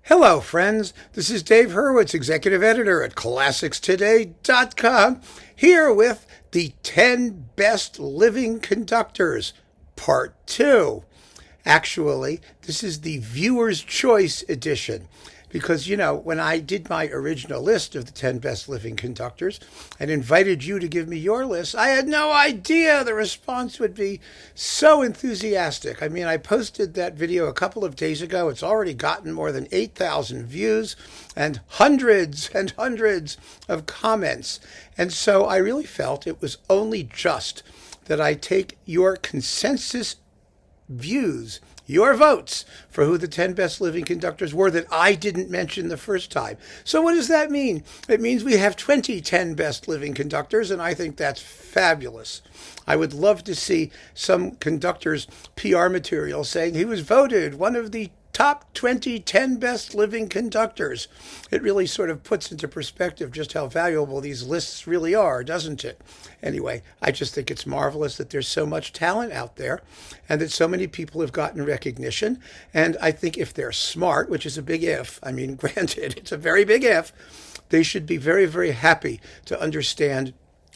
Hello, friends. This is Dave Hurwitz, executive editor at ClassicsToday.com, here with the 10 Best Living Conductors, Part 2. Actually, this is the Viewer's Choice edition. Because, when I did my original list of the 10 best living conductors and invited you to give me your list, I had no idea the response would be so enthusiastic. I posted that video a couple of days ago. It's already gotten more than 8,000 views and hundreds of comments. And so I really felt it was only just that I take your consensus views, your votes for who the 10 best living conductors were that I didn't mention the first time. So what does that mean? It means we have 10 best living conductors, and I think that's fabulous. I would love to see some conductor's PR material saying he was voted one of the top 10 best living conductors. It really sort of puts into perspective just how valuable these lists really are, doesn't it? Anyway, I just think it's marvelous that there's so much talent out there and that so many people have gotten recognition. And I think if they're smart, which is a big if, granted, it's a very big if, they should be very, very happy to understand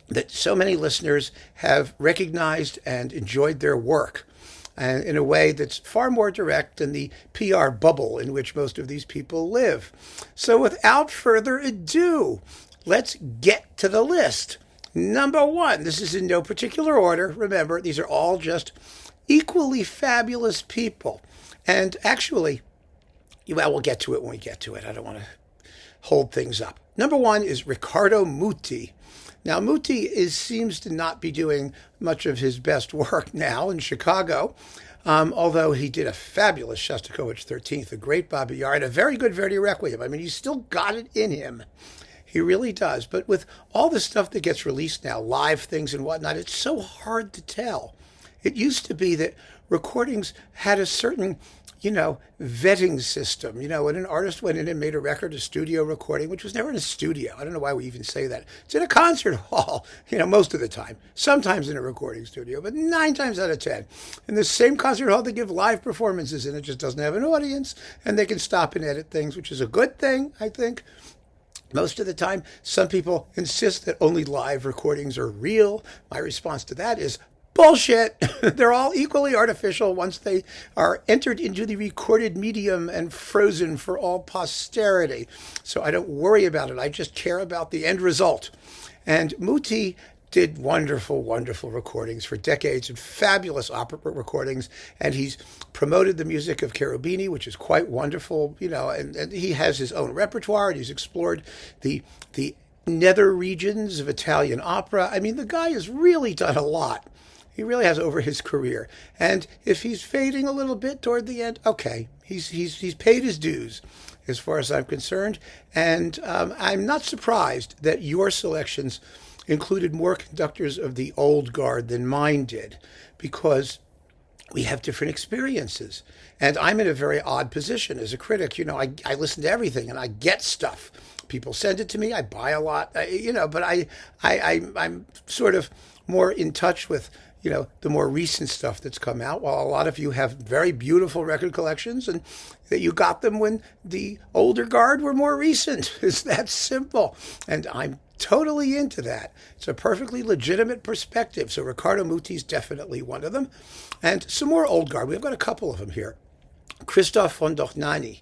that so many listeners have recognized and enjoyed their work, and in a way that's far more direct than the PR bubble in which most of these people live. So without further ado, let's get to the list. Number 1, this is in no particular order. Remember, these are all just equally fabulous people. And actually, we'll get to it when we get to it. I don't want to hold things up. Number 1 is Ricardo Muti. Now, Muti seems to not be doing much of his best work now in Chicago, although he did a fabulous Shostakovich 13th, a great Paavo J, and a very good Verdi Requiem. He's still got it in him. He really does. But with all the stuff that gets released now, live things and whatnot, it's so hard to tell. It used to be that recordings had a certain vetting system. When an artist went in and made a record, a studio recording, which was never in a studio. I don't know why we even say that. It's in a concert hall, most of the time. Sometimes in a recording studio, but 9 times out of 10. In the same concert hall, they give live performances, and it just doesn't have an audience, and they can stop and edit things, which is a good thing, I think. Most of the time, some people insist that only live recordings are real. My response to that is, bullshit. They're all equally artificial once they are entered into the recorded medium and frozen for all posterity. So I don't worry about it. I just care about the end result. And Muti did wonderful recordings for decades and fabulous opera recordings. And he's promoted the music of Cherubini, which is quite wonderful, and he has his own repertoire, and he's explored the nether regions of Italian opera. The guy has really done a lot. He really has over his career. And if he's fading a little bit toward the end, okay, he's paid his dues as far as I'm concerned. And I'm not surprised that your selections included more conductors of the old guard than mine did, because we have different experiences. And I'm in a very odd position as a critic. I listen to everything and I get stuff. People send it to me. I buy a lot, but I'm sort of more in touch with the more recent stuff that's come out, while a lot of you have very beautiful record collections and that you got them when the older guard were more recent. It's that simple. And I'm totally into that. It's a perfectly legitimate perspective. So Riccardo Muti is definitely one of them. And some more old guard. We've got a couple of them here. Christoph von Dohnányi,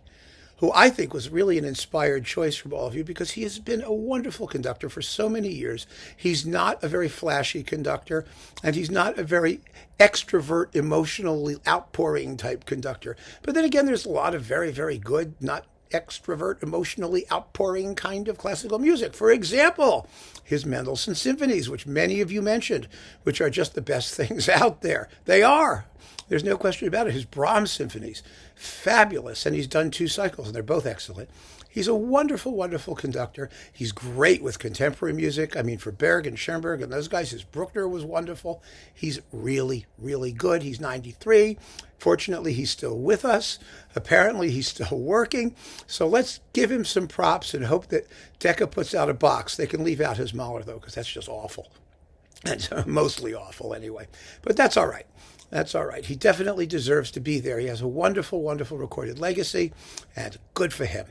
who I think was really an inspired choice from all of you because he has been a wonderful conductor for so many years. He's not a very flashy conductor, and he's not a very extrovert, emotionally outpouring type conductor. But then again, there's a lot of very, very good, not extrovert, emotionally outpouring kind of classical music. For example, his Mendelssohn symphonies, which many of you mentioned, which are just the best things out there. They are. There's no question about it. His Brahms symphonies, fabulous. And he's done 2 cycles, and they're both excellent. He's a wonderful conductor. He's great with contemporary music. For Berg and Schoenberg and those guys, his Bruckner was wonderful. He's really, really good. He's 93. Fortunately, he's still with us. Apparently, he's still working. So let's give him some props and hope that Decca puts out a box. They can leave out his Mahler, though, because that's just awful. That's mostly awful anyway. But that's all right. That's all right. He definitely deserves to be there. He has a wonderful, wonderful recorded legacy, and good for him.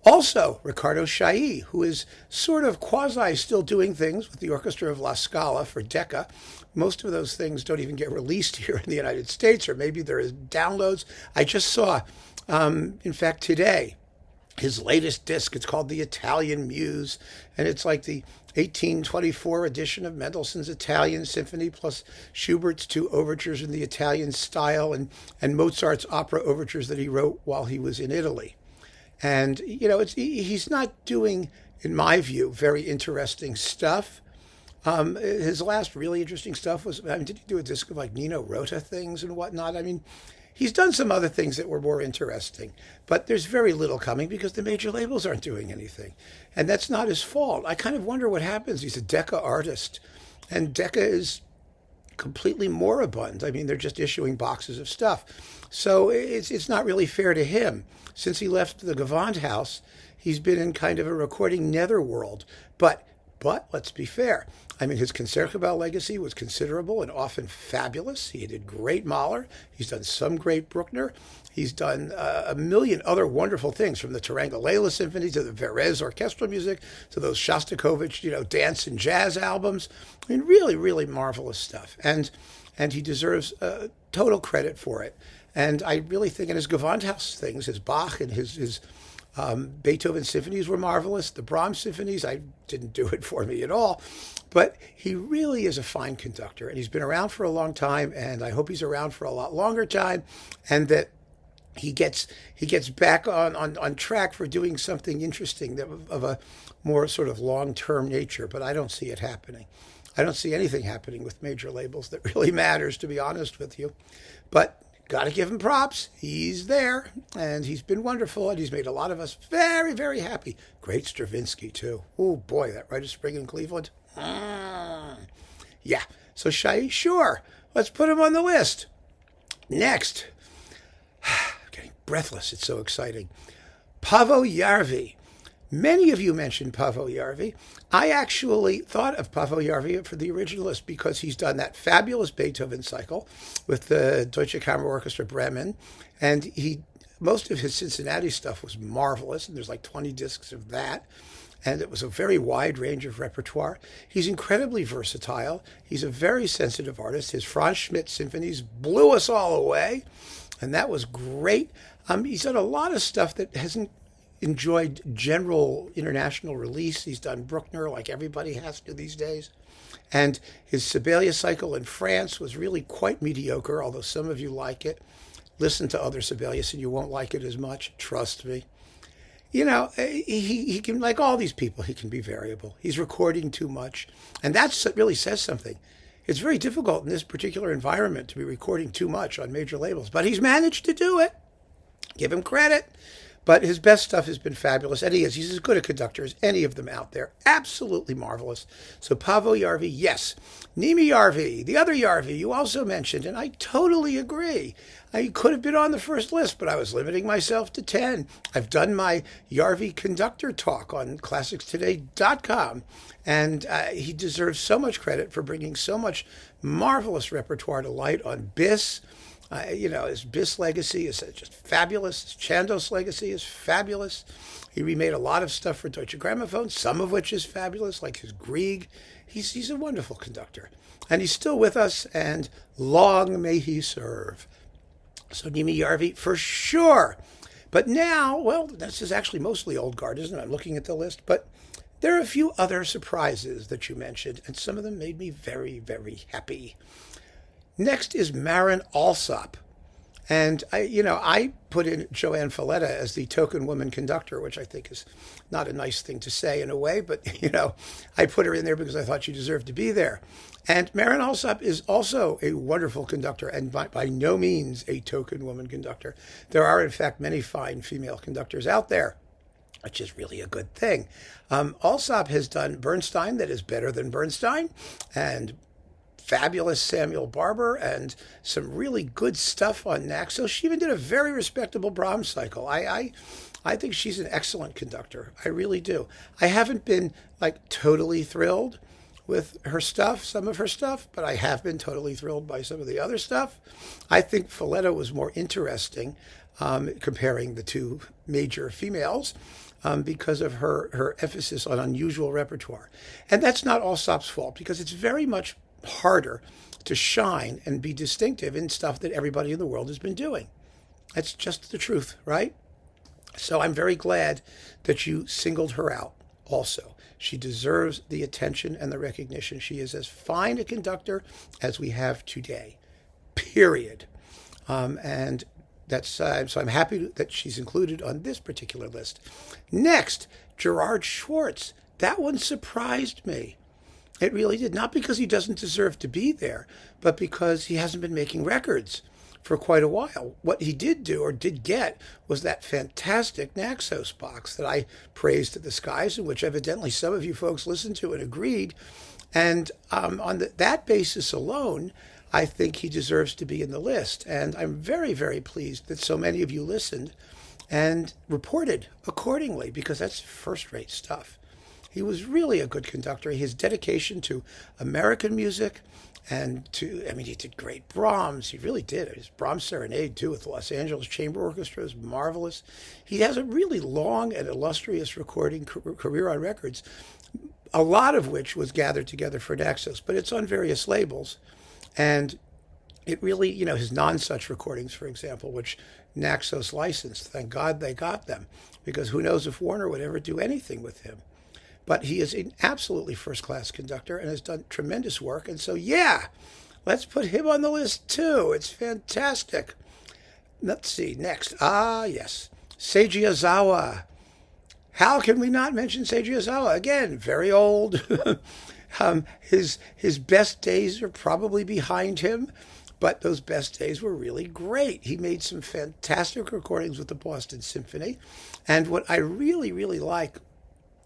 Also, Riccardo Chailly, who is sort of quasi still doing things with the Orchestra of La Scala for Decca. Most of those things don't even get released here in the United States, or maybe there is downloads. I just saw, in fact, today, his latest disc. It's called The Italian Muse, and it's like the 1824 edition of Mendelssohn's Italian Symphony, plus Schubert's 2 overtures in the Italian style, and Mozart's opera overtures that he wrote while he was in Italy. And, he's not doing, in my view, very interesting stuff. His last really interesting stuff was, did he do a disc of like Nino Rota things and whatnot? He's done some other things that were more interesting, but there's very little coming because the major labels aren't doing anything. And that's not his fault. I kind of wonder what happens. He's a Decca artist, and Decca is completely moribund. They're just issuing boxes of stuff. So it's not really fair to him. Since he left the Gewandhaus, he's been in kind of a recording netherworld. But let's be fair. His Concertgebouw legacy was considerable and often fabulous. He did great Mahler. He's done some great Bruckner. He's done a million other wonderful things, from the Tarangallela Symphony to the Verez orchestral music to those Shostakovich, dance and jazz albums. Really, really marvelous stuff. And he deserves total credit for it. And I really think in his Gewandhaus things, his Bach and his Beethoven symphonies were marvelous. The Brahms symphonies, I didn't do it for me at all. But he really is a fine conductor, and he's been around for a long time, and I hope he's around for a lot longer time, and that he gets back on track for doing something interesting of a more sort of long-term nature. But I don't see it happening. I don't see anything happening with major labels that really matters, to be honest with you. But got to give him props. He's there, and he's been wonderful, and he's made a lot of us very, very happy. Great Stravinsky, too. Oh, boy, that Rite of Spring in Cleveland. Yeah, so Chailly, sure. Let's put him on the list. Next. I'm getting breathless. It's so exciting. Paavo Järvi. Many of you mentioned Paavo Järvi. I actually thought of Paavo Järvi for the originalist because he's done that fabulous Beethoven cycle with the Deutsche Kammerorchester Bremen, and most of his Cincinnati stuff was marvelous, and there's like 20 discs of that, and it was a very wide range of repertoire. He's incredibly versatile. He's a very sensitive artist. His Franz Schmidt symphonies blew us all away, and that was great. He's done a lot of stuff that hasn't enjoyed general international release. He's done Bruckner like everybody has to these days. And his Sibelius cycle in France was really quite mediocre, although some of you like it. Listen to other Sibelius and you won't like it as much. Trust me. He can, like all these people, he can be variable. He's recording too much. And that really says something. It's very difficult in this particular environment to be recording too much on major labels. But he's managed to do it. Give him credit. But his best stuff has been fabulous, and he's as good a conductor as any of them out there. Absolutely marvelous. So Paavo Järvi, yes. Neeme Järvi, the other Järvi you also mentioned, and I totally agree. I could have been on the first list, but I was limiting myself to 10. I've done my Järvi conductor talk on classicstoday.com, and he deserves so much credit for bringing so much marvelous repertoire to light on Bis. His Bis legacy is just fabulous. His Chandos legacy is fabulous. He remade a lot of stuff for Deutsche Grammophon, some of which is fabulous, like his Grieg. He's a wonderful conductor. And he's still with us, and long may he serve. So Neeme Järvi, for sure. But now, well, this is actually mostly old guard, isn't it? I'm looking at the list. But there are a few other surprises that you mentioned, and some of them made me very, very happy. Next is Marin Alsop. And I put in Joanne Falletta as the token woman conductor, which I think is not a nice thing to say in a way, but, I put her in there because I thought she deserved to be there. And Marin Alsop is also a wonderful conductor and by no means a token woman conductor. There are, in fact, many fine female conductors out there, which is really a good thing. Alsop has done Bernstein that is better than Bernstein, and fabulous Samuel Barber, and some really good stuff on Naxos. She even did a very respectable Brahms cycle. I think she's an excellent conductor. I really do. I haven't been totally thrilled with her stuff, some of her stuff, but I have been totally thrilled by some of the other stuff. I think Folletta was more interesting, comparing the two major females, because of her emphasis on unusual repertoire. And that's not Alsop's fault, because it's very much harder to shine and be distinctive in stuff that everybody in the world has been doing. That's just the truth, right? So I'm very glad that you singled her out also. She deserves the attention and the recognition. She is as fine a conductor as we have today, period. And that's so I'm happy that she's included on this particular list. Next, Gerard Schwarz. That one surprised me. It really did. Not because he doesn't deserve to be there, but because he hasn't been making records for quite a while. What he did do, or did get, was that fantastic Naxos box that I praised to the skies, and which evidently some of you folks listened to and agreed. And on that basis alone, I think he deserves to be in the list. And I'm very, very pleased that so many of you listened and reported accordingly, because that's first-rate stuff. He was really a good conductor. His dedication to American music and he did great Brahms. He really did. His Brahms Serenade, too, with the Los Angeles Chamber Orchestra is marvelous. He has a really long and illustrious recording career on records, a lot of which was gathered together for Naxos, but it's on various labels. And it really, his non-such recordings, for example, which Naxos licensed, thank God they got them, because who knows if Warner would ever do anything with him. But he is an absolutely first-class conductor and has done tremendous work. And so, yeah, let's put him on the list, too. It's fantastic. Let's see, next. Yes, Seiji Ozawa. How can we not mention Seiji Ozawa? Again, very old. His best days are probably behind him, but those best days were really great. He made some fantastic recordings with the Boston Symphony. And what I really, really like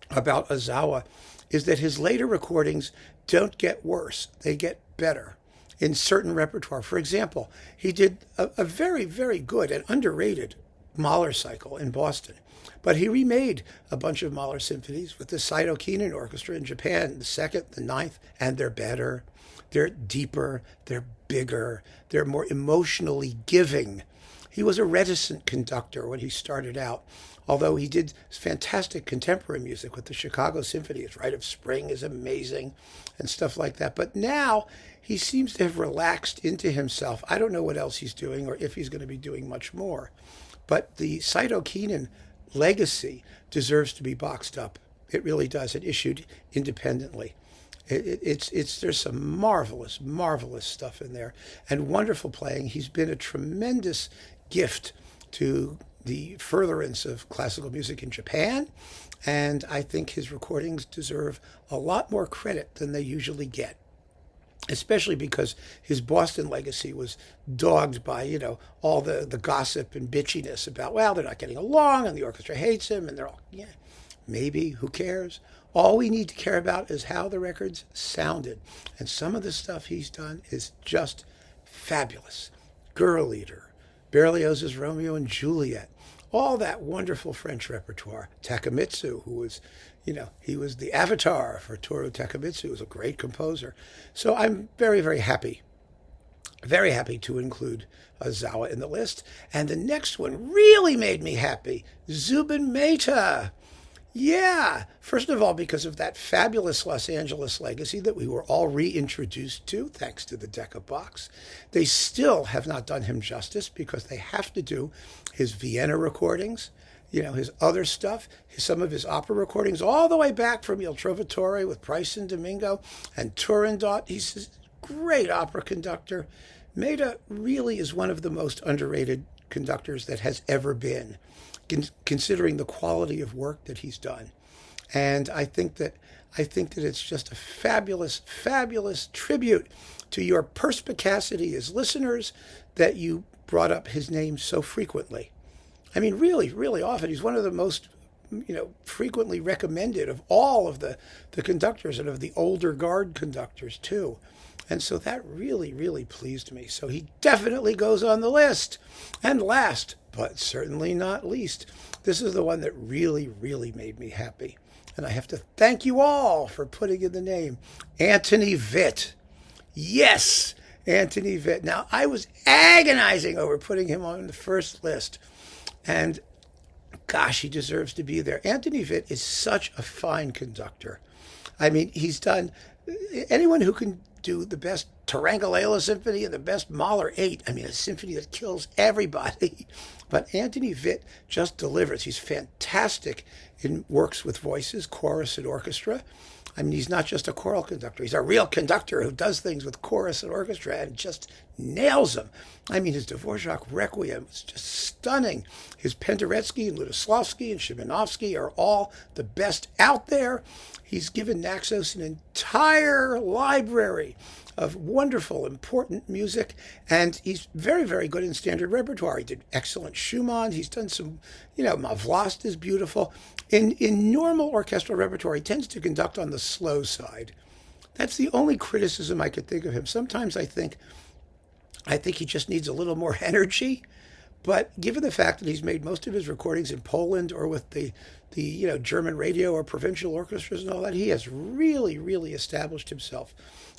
about Ozawa is that his later recordings don't get worse. They get better in certain repertoire. For example, he did a very, very good and underrated Mahler cycle in Boston. But he remade a bunch of Mahler symphonies with the Saito Kinen Orchestra in Japan, the 2nd, the 9th, and they're better. They're deeper. They're bigger. They're more emotionally giving. He was a reticent conductor when he started out, although he did fantastic contemporary music with the Chicago Symphony. His Rite of Spring is amazing and stuff like that. But now he seems to have relaxed into himself. I don't know what else he's doing or if he's going to be doing much more. But the Saito Kinen legacy deserves to be boxed up. It really does. It issued independently. There's some marvelous, marvelous stuff in there and wonderful playing. He's been a tremendous gift to the furtherance of classical music in Japan, and I think his recordings deserve a lot more credit than they usually get, especially because his Boston legacy was dogged by, all the gossip and bitchiness about, well, they're not getting along, and the orchestra hates him, and they're all, yeah, maybe, who cares? All we need to care about is how the records sounded, and some of the stuff he's done is just fabulous. Girl Eater, Berlioz's Romeo and Juliet, all that wonderful French repertoire. Takemitsu, who was, he was the avatar for Toru Takemitsu, who was a great composer. So I'm very, very happy to include Ozawa in the list. And the next one really made me happy, Zubin Mehta. Yeah, first of all, because of that fabulous Los Angeles legacy that we were all reintroduced to, thanks to the Decca box. They still have not done him justice because they have to do his Vienna recordings, his other stuff, some of his opera recordings, all the way back from Il Trovatore with Price and Domingo and Turandot. He's a great opera conductor. Mehta really is one of the most underrated conductors that has ever been, considering the quality of work that he's done. And I think that it's just a fabulous, fabulous tribute to your perspicacity as listeners that you brought up his name so frequently. I mean, really, really often. He's one of the most, frequently recommended of all of the conductors and of the older guard conductors, too. And so that really, really pleased me. So he definitely goes on the list. And last, but certainly not least, this is the one that really, really made me happy. And I have to thank you all for putting in the name, Antoni Wit. Yes, Antoni Wit. Now, I was agonizing over putting him on the first list. And gosh, he deserves to be there. Antoni Wit is such a fine conductor. I mean, he's done, anyone who can do the best Tarangalala Symphony and the best Mahler 8, I mean, a symphony that kills everybody. But Antoni Wit just delivers. He's fantastic in works with voices, chorus, and orchestra. I mean, he's not just a choral conductor. He's a real conductor who does things with chorus and orchestra and just nails them. I mean, his Dvorak Requiem is just stunning. His Penderecki and Ludoslavsky and Szymanowski are all the best out there. He's given Naxos an entire library of wonderful, important music, and he's very, very good in standard repertoire. He did excellent Schumann. He's done some, Ma Vlast is beautiful. In normal orchestral repertoire, he tends to conduct on the slow side. That's the only criticism I could think of him. Sometimes I think he just needs a little more energy. But given the fact that he's made most of his recordings in Poland or with the German radio or provincial orchestras and all that, he has really, really established himself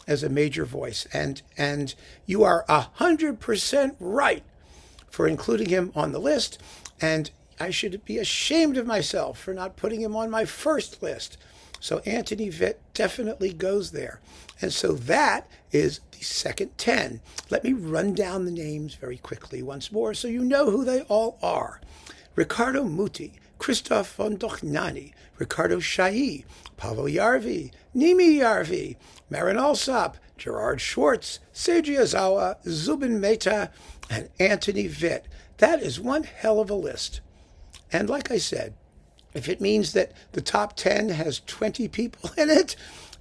as a major voice. And you are 100% right for including him on the list. And I should be ashamed of myself for not putting him on my first list. So Antoni Wit definitely goes there. And so that is the second 10. Let me run down the names very quickly once more so you know who they all are. Riccardo Muti, Christoph von Dohnányi, Riccardo Chailly, Paavo Järvi, Neeme Järvi, Marin Alsop, Gerard Schwarz, Seiji Ozawa, Zubin Mehta, and Antoni Wit. That is one hell of a list. And like I said, if it means that the top 10 has 20 people in it,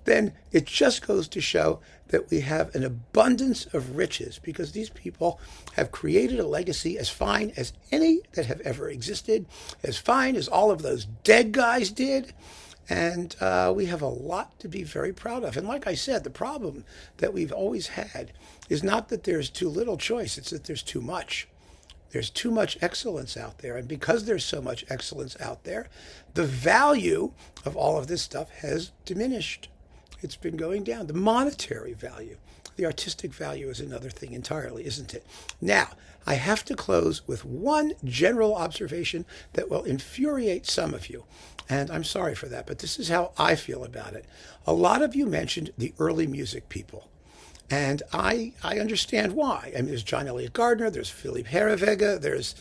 then it just goes to show that we have an abundance of riches because these people have created a legacy as fine as any that have ever existed, as fine as all of those dead guys did. And we have a lot to be very proud of. And like I said, the problem that we've always had is not that there's too little choice, it's that there's too much. There's too much excellence out there. And because there's so much excellence out there, the value of all of this stuff has diminished. It's been going down. The monetary value, the artistic value is another thing entirely, isn't it? Now, I have to close with one general observation that will infuriate some of you. And I'm sorry for that, but this is how I feel about it. A lot of you mentioned the early music people. And I understand why. I mean, there's John Elliott Gardner, there's Philippe Herreweghe, there's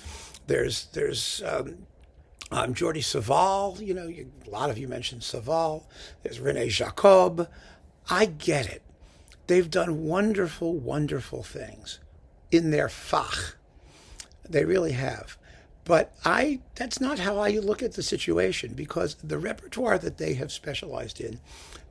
Jordi Savall. A lot of you mentioned Savall. There's René Jacob. I get it. They've done wonderful, wonderful things in their Fach. They really have. But that's not how I look at the situation, because the repertoire that they have specialized in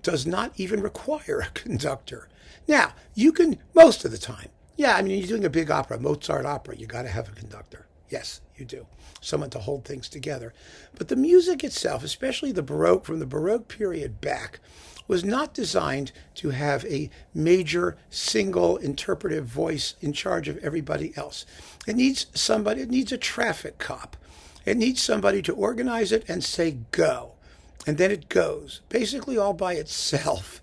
does not even require a conductor. Now, you can, most of the time, you're doing a big opera, Mozart opera, you got to have a conductor. Yes, you do. Someone to hold things together. But the music itself, especially the Baroque, from the Baroque period back, was not designed to have a major single interpretive voice in charge of everybody else. It needs somebody, it needs a traffic cop. It needs somebody to organize it and say go. And then it goes, basically all by itself.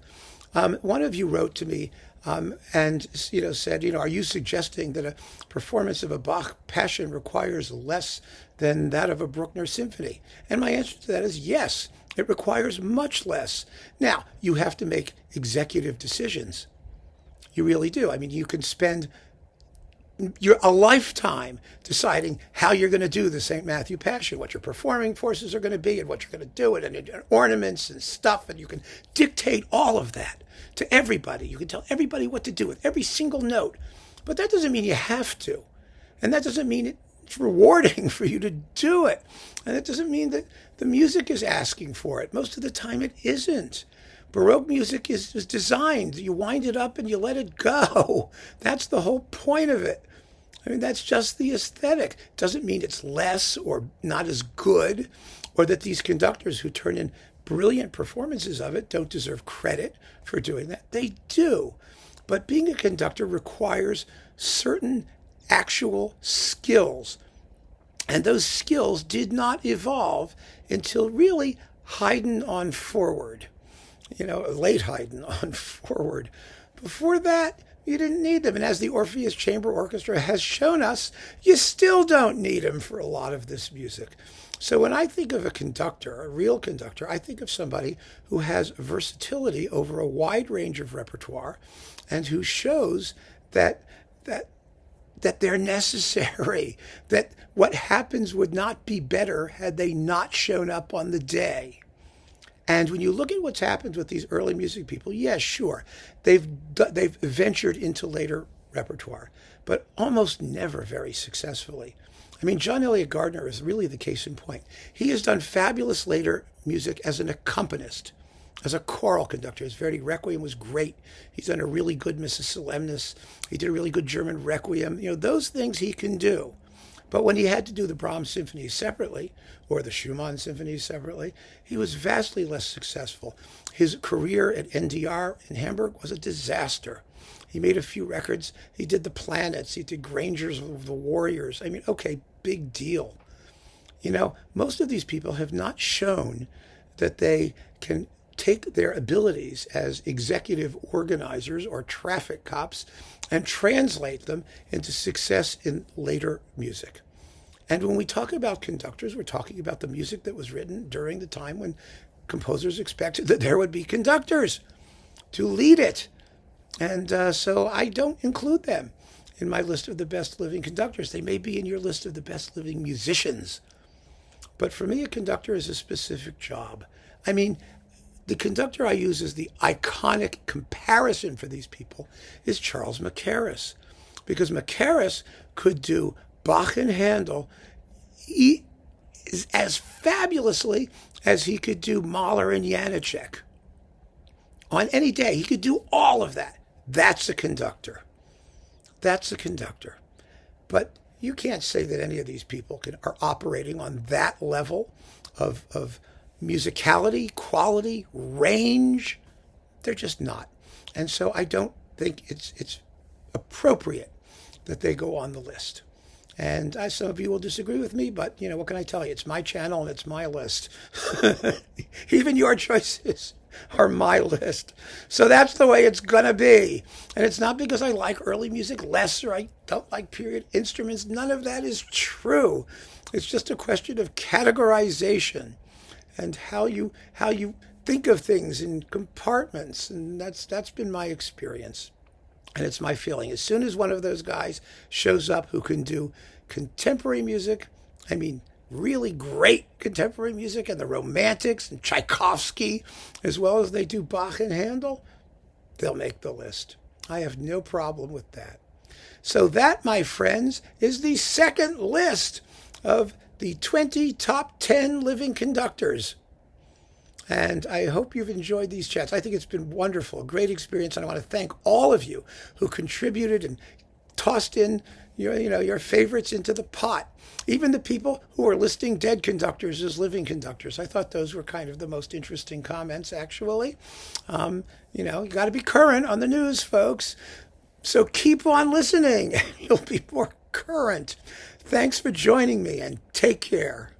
One of you wrote to me and said, are you suggesting that a performance of a Bach Passion requires less than that of a Bruckner symphony? And my answer to that is yes, it requires much less. Now, you have to make executive decisions. You really do. I mean, you can spend a lifetime deciding how you're going to do the St. Matthew Passion, what your performing forces are going to be and what you're going to do it, and ornaments and stuff, and you can dictate all of that to everybody. You can tell everybody what to do with every single note. But that doesn't mean you have to. And that doesn't mean it's rewarding for you to do it. And it doesn't mean that the music is asking for it. Most of the time it isn't. Baroque music is designed. You wind it up and you let it go. That's the whole point of it. I mean, that's just the aesthetic. Doesn't mean it's less or not as good, or that these conductors who turn in brilliant performances of it don't deserve credit for doing that. They do. But being a conductor requires certain actual skills. And those skills did not evolve until really Haydn on forward. Late Haydn on forward. Before that, you didn't need them. And as the Orpheus Chamber Orchestra has shown us, you still don't need them for a lot of this music. So when I think of a conductor, a real conductor, I think of somebody who has versatility over a wide range of repertoire and who shows that they're necessary, that what happens would not be better had they not shown up on the day. And when you look at what's happened with these early music people, yes, sure, they've ventured into later repertoire, but almost never very successfully. I mean, John Eliot Gardner is really the case in point. He has done fabulous later music as an accompanist, as a choral conductor. His Verdi Requiem was great. He's done a really good Missa Solemnis. He did a really good German Requiem. Those things he can do. But when he had to do the Brahms symphonies separately, or the Schumann symphonies separately, he was vastly less successful. His career at NDR in Hamburg was a disaster. He made a few records. He did the Planets. He did Grangers of the Warriors. I mean, okay, big deal. Most of these people have not shown that they can take their abilities as executive organizers or traffic cops and translate them into success in later music. And when we talk about conductors, we're talking about the music that was written during the time when composers expected that there would be conductors to lead it. And so I don't include them in my list of the best living conductors. They may be in your list of the best living musicians. But for me, a conductor is a specific job. I mean, the conductor I use as the iconic comparison for these people is Charles Mackerras, because Mackerras could do Bach and Handel as fabulously as he could do Mahler and Janacek. On any day, he could do all of that. That's a conductor. That's a conductor. But you can't say that any of these people are operating on that level of musicality, quality, range. They're just not. And so I don't think it's appropriate that they go on the list. And some of you will disagree with me, but what can I tell you? It's my channel and it's my list. Even your choices are my list. So that's the way it's going to be. And it's not because I like early music less or I don't like period instruments. None of that is true. It's just a question of categorization and how you think of things in compartments. And that's been my experience. And it's my feeling. As soon as one of those guys shows up who can do contemporary music, I mean, really great contemporary music, and the Romantics and Tchaikovsky, as well as they do Bach and Handel, they'll make the list. I have no problem with that. So that, my friends, is the second list of the 20 top 10 living conductors. And I hope you've enjoyed these chats. I think it's been wonderful, a great experience. And I want to thank all of you who contributed and tossed in your favorites into the pot. Even the people who are listing dead conductors as living conductors. I thought those were kind of the most interesting comments, actually. You got to be current on the news, folks. So keep on listening and you'll be more current. Thanks for joining me and take care.